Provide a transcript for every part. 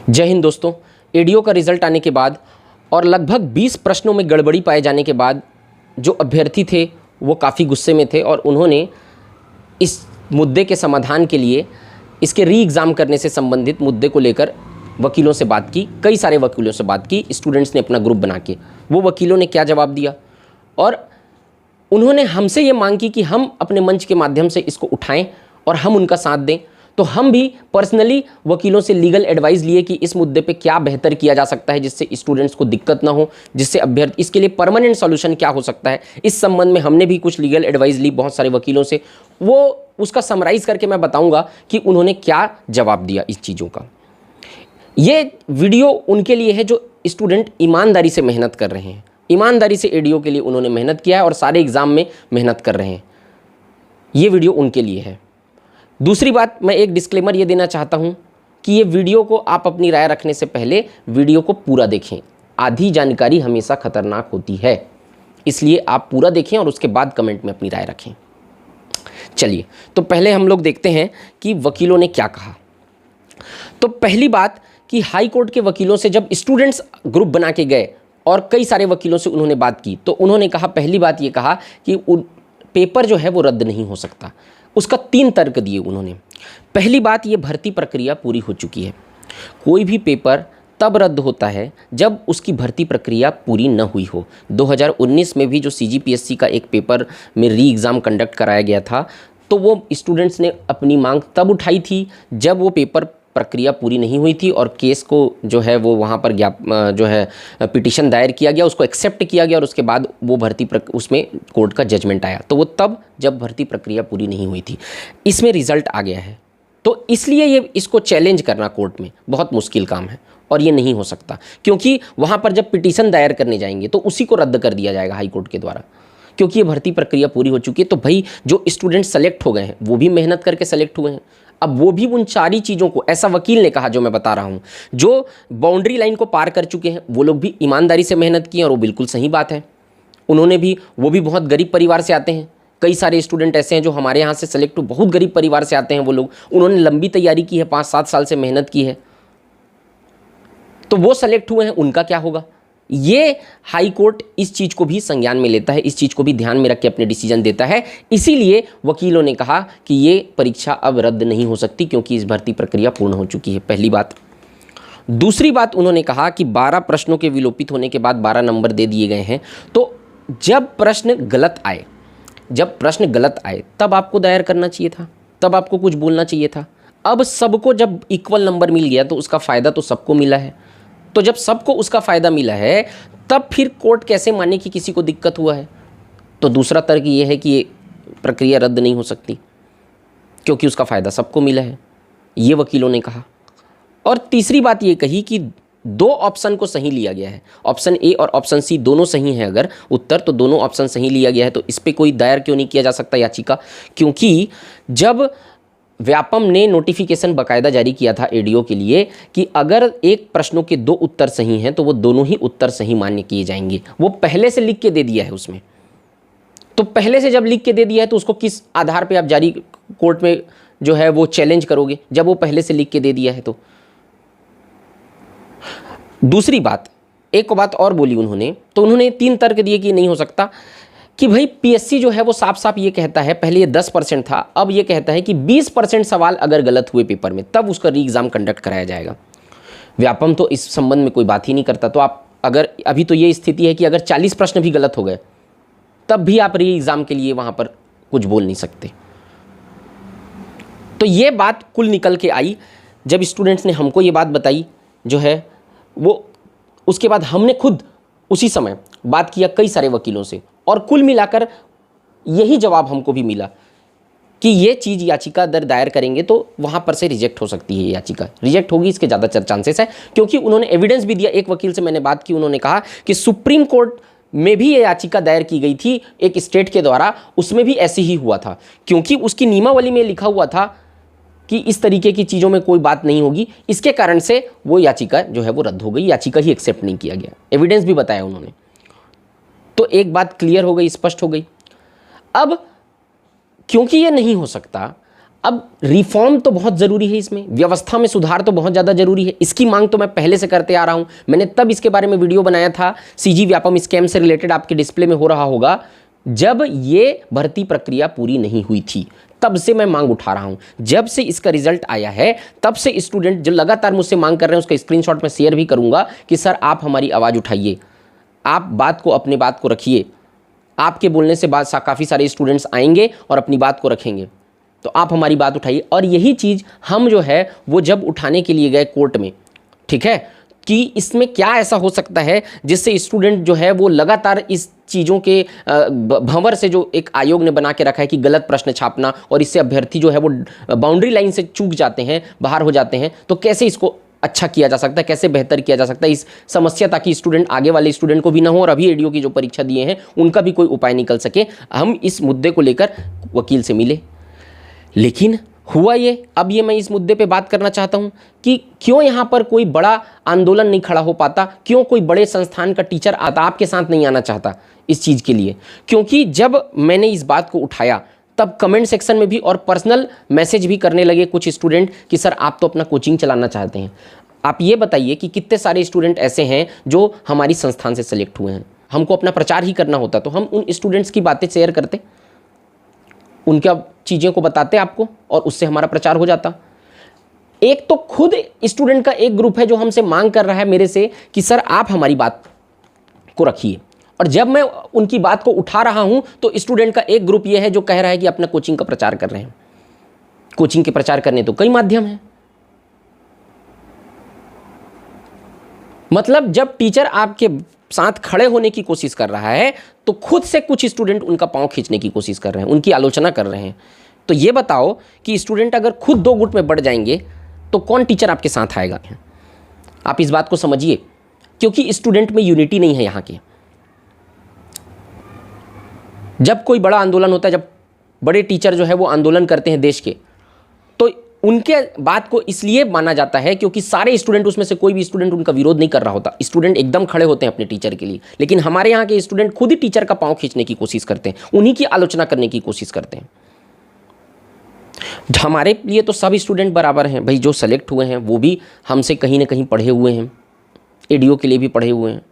जय हिंद दोस्तों। एडीओ का रिजल्ट आने के बाद और लगभग 20 प्रश्नों में गड़बड़ी पाए जाने के बाद जो अभ्यर्थी थे वो काफ़ी गुस्से में थे और उन्होंने इस मुद्दे के समाधान के लिए इसके री एग्ज़ाम करने से संबंधित मुद्दे को लेकर वकीलों से बात की, कई सारे वकीलों से बात की। स्टूडेंट्स ने अपना ग्रुप बना के, वो वकीलों ने क्या जवाब दिया और उन्होंने हमसे ये मांग की कि हम अपने मंच के माध्यम से इसको उठाएं और हम उनका साथ दें। तो हम भी पर्सनली वकीलों से लीगल एडवाइस लिए कि इस मुद्दे पे क्या बेहतर किया जा सकता है जिससे स्टूडेंट्स को दिक्कत ना हो, जिससे अभ्यर्थी, इसके लिए परमानेंट सॉल्यूशन क्या हो सकता है। इस संबंध में हमने भी कुछ लीगल एडवाइस ली बहुत सारे वकीलों से। वो उसका समराइज करके मैं बताऊंगा कि उन्होंने क्या जवाब दिया इस चीज़ों का। ये वीडियो उनके लिए है जो स्टूडेंट ईमानदारी से मेहनत कर रहे हैं, ईमानदारी से एडीओ के लिए उन्होंने मेहनत किया है और सारे एग्ज़ाम में मेहनत कर रहे हैं। ये वीडियो उनके लिए है। दूसरी बात, मैं एक डिस्क्लेमर ये देना चाहता हूँ कि ये वीडियो को आप अपनी राय रखने से पहले वीडियो को पूरा देखें। आधी जानकारी हमेशा खतरनाक होती है, इसलिए आप पूरा देखें और उसके बाद कमेंट में अपनी राय रखें। चलिए, तो पहले हम लोग देखते हैं कि वकीलों ने क्या कहा। तो पहली बात कि हाई कोर्ट के वकीलों से जब स्टूडेंट्स ग्रुप बना के गए और कई सारे वकीलों से उन्होंने बात की, तो उन्होंने कहा, पहली बात ये कहा कि पेपर जो है वो रद्द नहीं हो सकता। उसका 3 तर्क दिए उन्होंने। पहली बात, ये भर्ती प्रक्रिया पूरी हो चुकी है। कोई भी पेपर तब रद्द होता है जब उसकी भर्ती प्रक्रिया पूरी न हुई हो। 2019 में भी जो सीजीपीएससी का एक पेपर में री एग्ज़ाम कंडक्ट कराया गया था, तो वो स्टूडेंट्स ने अपनी मांग तब उठाई थी जब वो पेपर प्रक्रिया पूरी नहीं हुई थी और केस को जो है वो वहाँ पर जो है पिटीशन दायर किया गया, उसको एक्सेप्ट किया गया और उसके बाद वो उसमें कोर्ट का जजमेंट आया। तो वो तब जब भर्ती प्रक्रिया पूरी नहीं हुई थी। इसमें रिजल्ट आ गया है, तो इसलिए ये इसको चैलेंज करना कोर्ट में बहुत मुश्किल काम है और ये नहीं हो सकता, क्योंकि वहाँ पर जब पिटीशन दायर करने जाएंगे तो उसी को रद्द कर दिया जाएगा हाई कोर्ट के द्वारा, क्योंकि ये भर्ती प्रक्रिया पूरी हो चुकी है। तो भाई, जो स्टूडेंट सेलेक्ट हो गए हैं वो भी मेहनत करके सेलेक्ट हुए हैं। अब वो भी उन सारी चीज़ों को, ऐसा वकील ने कहा जो मैं बता रहा हूँ, जो बाउंड्री लाइन को पार कर चुके हैं वो लोग भी ईमानदारी से मेहनत की और वो बिल्कुल सही बात है। उन्होंने भी, वो भी बहुत गरीब परिवार से आते हैं। कई सारे स्टूडेंट ऐसे हैं जो हमारे यहाँ से सेलेक्ट हुए, बहुत गरीब परिवार से आते हैं वो लोग। उन्होंने लंबी तैयारी की है, 5-7 साल से मेहनत की है, तो वो सेलेक्ट हुए हैं, उनका क्या होगा। ये हाई कोर्ट इस चीज़ को भी संज्ञान में लेता है, इस चीज़ को भी ध्यान में रख के अपने डिसीजन देता है। इसीलिए वकीलों ने कहा कि ये परीक्षा अब रद्द नहीं हो सकती क्योंकि इस भर्ती प्रक्रिया पूर्ण हो चुकी है, पहली बात। दूसरी बात, उन्होंने कहा कि 12 प्रश्नों के विलोपित होने के बाद 12 नंबर दे दिए गए हैं, तो जब प्रश्न गलत आए तब आपको दायर करना चाहिए था, तब आपको कुछ बोलना चाहिए था। अब सबको जब इक्वल नंबर मिल गया तो उसका फ़ायदा तो सबको मिला है। तो जब सबको उसका फ़ायदा मिला है तब फिर कोर्ट कैसे माने कि किसी को दिक्कत हुआ है। तो दूसरा तर्क ये है कि ये प्रक्रिया रद्द नहीं हो सकती क्योंकि उसका फ़ायदा सबको मिला है, ये वकीलों ने कहा। और तीसरी बात ये कही कि 2 ऑप्शन को सही लिया गया है, ऑप्शन ए और ऑप्शन सी दोनों सही हैं अगर उत्तर, तो दोनों ऑप्शन सही लिया गया है। तो इस पर कोई दायर क्यों नहीं किया जा सकता याचिका, क्योंकि जब व्यापम ने नोटिफिकेशन बाकायदा जारी किया था एडीओ के लिए कि अगर एक प्रश्नों के 2 उत्तर सही हैं तो वो दोनों ही उत्तर सही मान्य किए जाएंगे। वो पहले से लिख के दे दिया है उसमें। तो पहले से जब लिख के दे दिया है तो उसको किस आधार पे आप जारी कोर्ट में जो है वो चैलेंज करोगे, जब वो पहले से लिख के दे दिया है तो। दूसरी बात, एक बात और बोली उन्होंने, तो उन्होंने 3 तर्क दिए कि नहीं हो सकता कि भाई पीएससी जो है वो साफ साफ ये कहता है, पहले ये 10% था, अब ये कहता है कि 20% सवाल अगर गलत हुए पेपर में तब उसका री एग्ज़ाम कंडक्ट कराया जाएगा। व्यापम तो इस संबंध में कोई बात ही नहीं करता। तो आप अगर, अभी तो ये स्थिति है कि अगर 40 प्रश्न भी गलत हो गए तब भी आप री एग्ज़ाम के लिए वहाँ पर कुछ बोल नहीं सकते। तो ये बात कुल निकल के आई जब स्टूडेंट्स ने हमको ये बात बताई जो है वो, उसके बाद हमने खुद उसी समय बात किया कई सारे वकीलों से और कुल मिलाकर यही जवाब हमको भी मिला कि ये चीज़ याचिका दायर करेंगे तो वहाँ पर से रिजेक्ट हो सकती है। याचिका रिजेक्ट होगी, इसके ज़्यादा चांसेस है, क्योंकि उन्होंने एविडेंस भी दिया। एक वकील से मैंने बात की, उन्होंने कहा कि सुप्रीम कोर्ट में भी ये याचिका दायर की गई थी एक स्टेट के द्वारा, उसमें भी ऐसे ही हुआ था, क्योंकि उसकी नियमावली में लिखा हुआ था कि इस तरीके की चीज़ों में कोई बात नहीं होगी। इसके कारण से वो याचिका जो है वो रद्द हो गई, याचिका ही एक्सेप्ट नहीं किया गया। एविडेंस भी बताया उन्होंने। तो एक बात क्लियर हो गई, स्पष्ट हो गई। अब क्योंकि ये नहीं हो सकता, अब रिफॉर्म तो बहुत ज़रूरी है, इसमें व्यवस्था में सुधार तो बहुत ज़्यादा ज़रूरी है। इसकी मांग तो मैं पहले से करते आ रहा हूँ। मैंने तब इसके बारे में वीडियो बनाया था, सीजी व्यापम स्कैम से रिलेटेड, आपके डिस्प्ले में हो रहा होगा, जब ये भर्ती प्रक्रिया पूरी नहीं हुई थी। तब से मैं मांग उठा रहा हूँ। जब से इसका रिजल्ट आया है तब से स्टूडेंट जो लगातार मुझसे मांग कर रहे हैं, उसका स्क्रीनशॉट मैं शेयर भी करूँगा कि सर आप हमारी आवाज़ उठाइए, आप बात को, अपनी बात को रखिए। आपके बोलने से बाद काफ़ी सारे स्टूडेंट्स आएंगे और अपनी बात को रखेंगे, तो आप हमारी बात उठाइए। और यही चीज़ हम जो है वो जब उठाने के लिए गए कोर्ट में, ठीक है, कि इसमें क्या ऐसा हो सकता है जिससे स्टूडेंट जो है वो लगातार इस चीज़ों के भंवर से, जो एक आयोग ने बना के रखा है कि गलत प्रश्न छापना, और इससे अभ्यर्थी जो है वो बाउंड्री लाइन से चूक जाते हैं, बाहर हो जाते हैं, तो कैसे इसको अच्छा किया जा सकता है, कैसे बेहतर किया जा सकता है इस समस्या, ताकि स्टूडेंट, आगे वाले स्टूडेंट को भी ना हो और अभी एडीओ की जो परीक्षा दिए हैं उनका भी कोई उपाय निकल सके। हम इस मुद्दे को लेकर वकील से मिले, लेकिन हुआ ये, अब ये मैं इस मुद्दे पे बात करना चाहता हूँ कि क्यों यहाँ पर कोई बड़ा आंदोलन नहीं खड़ा हो पाता, क्यों कोई बड़े संस्थान का टीचर आता आपके साथ नहीं आना चाहता इस चीज़ के लिए। क्योंकि जब मैंने इस बात को उठाया तब कमेंट सेक्शन में भी और पर्सनल मैसेज भी करने लगे कुछ स्टूडेंट कि सर आप तो अपना कोचिंग चलाना चाहते हैं, आप ये बताइए कि कितने सारे स्टूडेंट ऐसे हैं जो हमारी संस्थान से सेलेक्ट हुए हैं, हमको अपना प्रचार ही करना होता तो हम उन स्टूडेंट्स की बातें शेयर करते, उनका चीज़ों को बताते आपको, और उससे हमारा प्रचार हो जाता। एक तो खुद स्टूडेंट का एक ग्रुप है जो हमसे मांग कर रहा है मेरे से कि सर आप हमारी बात को रखिए, और जब मैं उनकी बात को उठा रहा हूं तो स्टूडेंट का एक ग्रुप ये है जो कह रहा है कि अपना कोचिंग का प्रचार कर रहे हैं। कोचिंग के प्रचार करने तो कई माध्यम हैं, मतलब जब टीचर आपके साथ खड़े होने की कोशिश कर रहा है तो खुद से कुछ स्टूडेंट उनका पांव खींचने की कोशिश कर रहे हैं, उनकी आलोचना कर रहे हैं। तो ये बताओ कि स्टूडेंट अगर खुद दो गुट में बढ़ जाएंगे तो कौन टीचर आपके साथ आएगा? आप इस बात को समझिए, क्योंकि स्टूडेंट में यूनिटी नहीं है यहाँ की। जब कोई बड़ा आंदोलन होता है, जब बड़े टीचर जो है वो आंदोलन करते हैं देश के, तो उनके बात को इसलिए माना जाता है क्योंकि सारे स्टूडेंट, उसमें से कोई भी स्टूडेंट उनका विरोध नहीं कर रहा होता, स्टूडेंट एकदम खड़े होते हैं अपने टीचर के लिए। लेकिन हमारे यहाँ के स्टूडेंट खुद ही टीचर का पांव खींचने की कोशिश करते हैं, उन्हीं की आलोचना करने की कोशिश करते हैं। हमारे लिए तो सब स्टूडेंट बराबर हैं भाई, जो सेलेक्ट हुए हैं वो भी हमसे कहीं ना कहीं पढ़े हुए हैं, एडीओ के लिए भी पढ़े हुए हैं,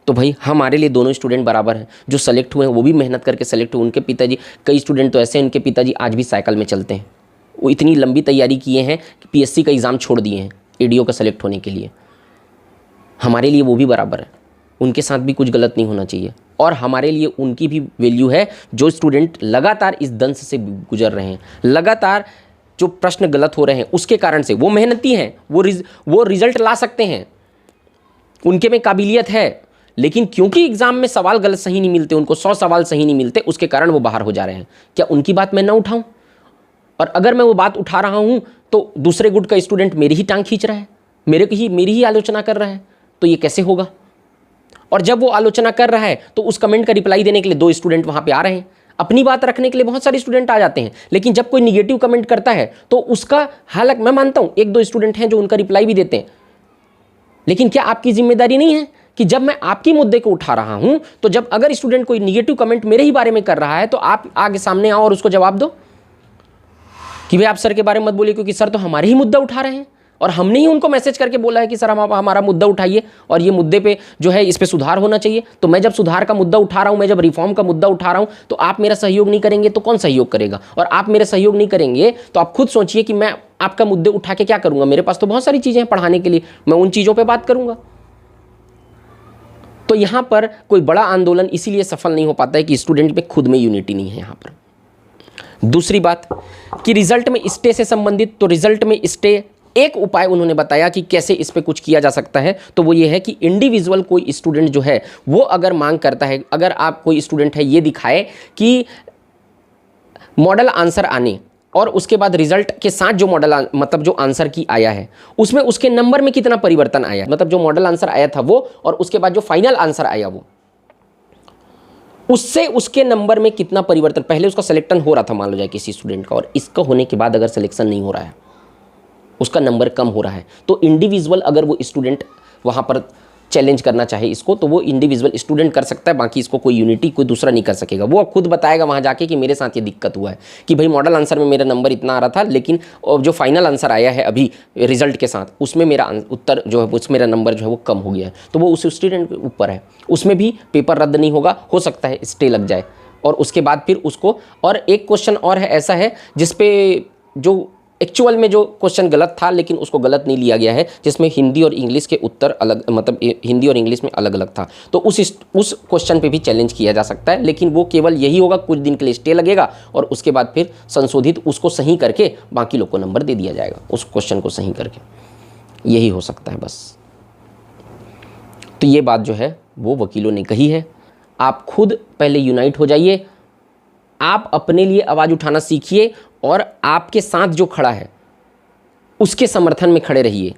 तो भाई हमारे लिए दोनों स्टूडेंट बराबर हैं। जो सेलेक्ट हुए हैं वो भी मेहनत करके सेलेक्ट हुए, उनके पिताजी, कई स्टूडेंट तो ऐसे हैं उनके पिताजी आज भी साइकिल में चलते हैं, वो इतनी लंबी तैयारी किए हैं कि पीएससी का एग्ज़ाम छोड़ दिए हैं एडीओ का सेलेक्ट होने के लिए। हमारे लिए वो भी बराबर है, उनके साथ भी कुछ गलत नहीं होना चाहिए, और हमारे लिए उनकी भी वैल्यू है जो स्टूडेंट लगातार इस दंश से गुजर रहे हैं, लगातार जो प्रश्न गलत हो रहे हैं उसके कारण से। वो मेहनती हैं, वो रिजल्ट ला सकते हैं, उनके में काबिलियत है, लेकिन क्योंकि एग्ज़ाम में सवाल गलत सही नहीं मिलते, उनको 100 सवाल सही नहीं मिलते, उसके कारण वो बाहर हो जा रहे हैं। क्या उनकी बात मैं ना उठाऊं? और अगर मैं वो बात उठा रहा हूं तो दूसरे गुट का स्टूडेंट मेरी ही टांग खींच रहा है, मेरी ही आलोचना कर रहा है, तो ये कैसे होगा? और जब वो आलोचना कर रहा है तो उस कमेंट का रिप्लाई देने के लिए 2 स्टूडेंट वहां पे आ रहे हैं, अपनी बात रखने के लिए बहुत सारे स्टूडेंट आ जाते हैं, लेकिन जब कोई निगेटिव कमेंट करता है तो उसका, हालांकि मैं मानता हूं 1-2 स्टूडेंट हैं जो उनका रिप्लाई भी देते हैं, लेकिन क्या आपकी जिम्मेदारी नहीं है कि जब मैं आपकी मुद्दे को उठा रहा हूं तो जब अगर स्टूडेंट कोई निगेटिव कमेंट मेरे ही बारे में कर रहा है तो आप आगे सामने आओ और उसको जवाब दो कि भाई आप सर के बारे में मत बोलिए, क्योंकि सर तो हमारे ही मुद्दा उठा रहे हैं और हमने ही उनको मैसेज करके बोला है कि सर हम हमारा मुद्दा उठाइए और ये मुद्दे पे जो है इस पे सुधार होना चाहिए। तो मैं जब सुधार का मुद्दा उठा रहा हूँ, मैं जब रिफॉर्म का मुद्दा उठा रहा हूँ, तो आप मेरा सहयोग नहीं करेंगे तो कौन सहयोग करेगा? और आप मेरा सहयोग नहीं करेंगे तो आप खुद सोचिए कि मैं आपका मुद्दे उठा के क्या करूँगा? मेरे पास तो बहुत सारी चीज़ें हैं पढ़ाने के लिए, मैं उन चीज़ों पर बात करूँगा। तो यहाँ पर कोई बड़ा आंदोलन इसीलिए सफल नहीं हो पाता है कि स्टूडेंट में खुद में यूनिटी नहीं है यहाँ पर। दूसरी बात कि रिजल्ट में स्टे से संबंधित, तो रिजल्ट में स्टे एक उपाय उन्होंने बताया कि कैसे इस पे कुछ किया जा सकता है, तो वो ये है कि इंडिविजुअल कोई स्टूडेंट जो है वो अगर मांग करता है, अगर आप कोई स्टूडेंट है ये दिखाए कि मॉडल आंसर आने और उसके बाद रिजल्ट के साथ जो मॉडल मतलब जो आंसर की आया है उसमें उसके नंबर में कितना परिवर्तन आया, मतलब जो मॉडल आंसर आया था वो और उसके बाद जो फाइनल आंसर आया वो, उससे उसके नंबर में कितना परिवर्तन, पहले उसका सिलेक्शन हो रहा था मान लो जाए किसी स्टूडेंट का, और इसका होने के बाद अगर सिलेक्शन नहीं हो रहा है, उसका नंबर कम हो रहा है, तो इंडिविजुअल अगर वो स्टूडेंट वहाँ पर चैलेंज करना चाहे इसको तो वो इंडिविजुअल स्टूडेंट कर सकता है, बाकी इसको कोई यूनिटी कोई दूसरा नहीं कर सकेगा। वो खुद बताएगा वहाँ जाके कि मेरे साथ ये दिक्कत हुआ है कि भाई मॉडल आंसर में मेरा नंबर इतना आ रहा था, लेकिन जो फाइनल आंसर आया है अभी रिजल्ट के साथ उसमें मेरा उत्तर जो है उसमें मेरा नंबर जो है वो कम हो गया है। तो वो उस स्टूडेंट के ऊपर है, उसमें भी पेपर रद्द नहीं होगा, हो सकता है स्टे लग जाए और उसके बाद फिर उसको। और एक क्वेश्चन और है ऐसा है जिसपे जो एक्चुअल में जो क्वेश्चन गलत था लेकिन उसको गलत नहीं लिया गया है, जिसमें हिंदी और इंग्लिश के उत्तर अलग, मतलब हिंदी और इंग्लिश में अलग अलग था, तो उस क्वेश्चन पे भी चैलेंज किया जा सकता है। लेकिन वो केवल यही होगा, कुछ दिन के लिए स्टे लगेगा और उसके बाद फिर संशोधित उसको सही करके बाकी लोग को नंबर दे दिया जाएगा उस क्वेश्चन को सही करके, यही हो सकता है बस। तो ये बात जो है वो वकीलों ने कही है। आप खुद पहले यूनाइट हो जाइए, आप अपने लिए आवाज़ उठाना सीखिए और आपके साथ जो खड़ा है उसके समर्थन में खड़े रहिए,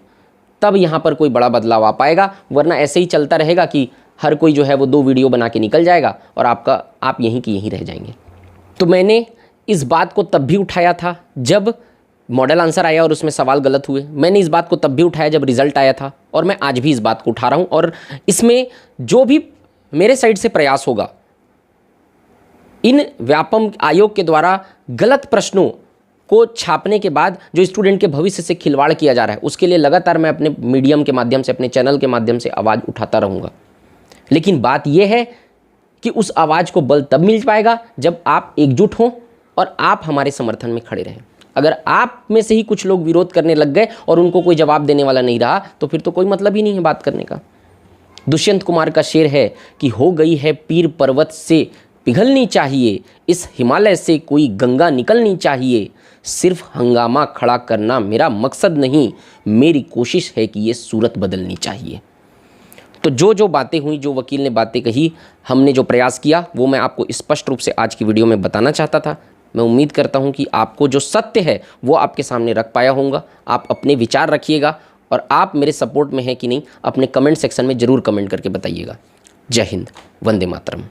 तब यहाँ पर कोई बड़ा बदलाव आ पाएगा। वरना ऐसे ही चलता रहेगा कि हर कोई जो है वो 2 वीडियो बना के निकल जाएगा और आप यहीं की यहीं रह जाएंगे। तो मैंने इस बात को तब भी उठाया था जब मॉडल आंसर आया और उसमें सवाल गलत हुए, मैंने इस बात को तब भी उठाया जब रिजल्ट आया था, और मैं आज भी इस बात को उठा रहा हूँ। और इसमें जो भी मेरे साइड से प्रयास होगा, इन व्यापम आयोग के द्वारा गलत प्रश्नों को छापने के बाद जो स्टूडेंट के भविष्य से खिलवाड़ किया जा रहा है, उसके लिए लगातार मैं अपने मीडियम के माध्यम से, अपने चैनल के माध्यम से आवाज़ उठाता रहूँगा। लेकिन बात यह है कि उस आवाज़ को बल तब मिल पाएगा जब आप एकजुट हों और आप हमारे समर्थन में खड़े रहें। अगर आप में से ही कुछ लोग विरोध करने लग गए और उनको कोई जवाब देने वाला नहीं रहा, तो फिर तो कोई मतलब ही नहीं है बात करने का। दुष्यंत कुमार का शेर है कि हो गई है पीर पर्वत से पिघलनी चाहिए, इस हिमालय से कोई गंगा निकलनी चाहिए, सिर्फ हंगामा खड़ा करना मेरा मकसद नहीं, मेरी कोशिश है कि ये सूरत बदलनी चाहिए। तो जो बातें हुई, जो वकील ने बातें कही, हमने जो प्रयास किया, वो मैं आपको स्पष्ट रूप से आज की वीडियो में बताना चाहता था। मैं उम्मीद करता हूँ कि आपको जो सत्य है वो आपके सामने रख पाया होगा। आप अपने विचार रखिएगा और आप मेरे सपोर्ट में हैं कि नहीं, अपने कमेंट सेक्शन में ज़रूर कमेंट करके बताइएगा। जय हिंद, वंदे मातरम।